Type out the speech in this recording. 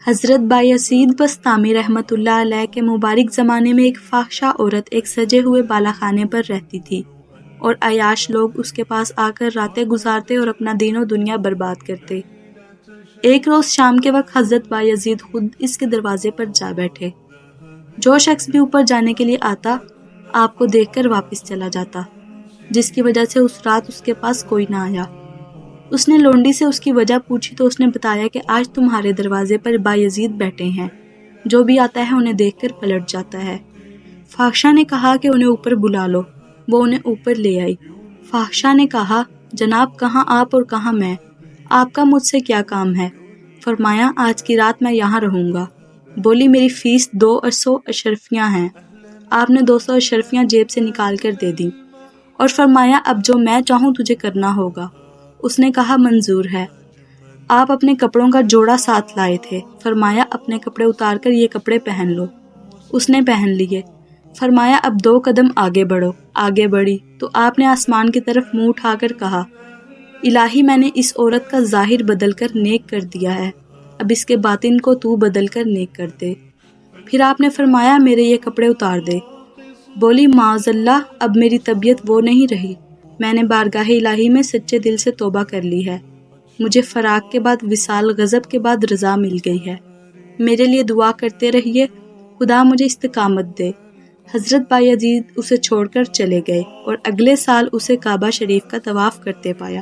حضرت بایزید بسطامی رحمۃ اللہ علیہ کے مبارک زمانے میں ایک فاحشہ عورت ایک سجے ہوئے بالا خانے پر رہتی تھی اور عیاش لوگ اس کے پاس آ کر راتیں گزارتے اور اپنا دین و دنیا برباد کرتے۔ ایک روز شام کے وقت حضرت بایزید خود اس کے دروازے پر جا بیٹھے۔ جو شخص بھی اوپر جانے کے لیے آتا آپ کو دیکھ کر واپس چلا جاتا، جس کی وجہ سے اس رات اس کے پاس کوئی نہ آیا۔ اس نے لونڈی سے اس کی وجہ پوچھی تو اس نے بتایا کہ آج تمہارے دروازے پر بایزید بیٹھے ہیں، جو بھی آتا ہے انہیں دیکھ کر پلٹ جاتا ہے۔ فاحشہ نے کہا کہ انہیں اوپر بلا لو۔ وہ انہیں اوپر لے آئی۔ فاحشہ نے کہا جناب کہاں آپ اور کہاں میں، آپ کا مجھ سے کیا کام ہے؟ فرمایا آج کی رات میں یہاں رہوں گا۔ بولی میری فیس 200 اشرفیاں ہیں۔ آپ نے 200 اشرفیاں جیب سے نکال کر دے دیں اور فرمایا اب جو میں چاہوں تجھے کرنا ہوگا۔ اس نے کہا منظور ہے۔ آپ اپنے کپڑوں کا جوڑا ساتھ لائے تھے، فرمایا اپنے کپڑے اتار کر یہ کپڑے پہن لو۔ اس نے پہن لیے۔ فرمایا اب 2 قدم آگے بڑھو۔ آگے بڑھی تو آپ نے آسمان کی طرف منہ اٹھا کر کہا الہی میں نے اس عورت کا ظاہر بدل کر نیک کر دیا ہے، اب اس کے باطن کو تو بدل کر نیک کر دے۔ پھر آپ نے فرمایا میرے یہ کپڑے اتار دے۔ بولی معاذ اللہ اب میری طبیعت وہ نہیں رہی، میں نے بارگاہ الہی میں سچے دل سے توبہ کر لی ہے، مجھے فراق کے بعد وصال، غضب کے بعد رضا مل گئی ہے، میرے لیے دعا کرتے رہیے خدا مجھے استقامت دے۔ حضرت بایزید اسے چھوڑ کر چلے گئے اور اگلے سال اسے کعبہ شریف کا طواف کرتے پایا۔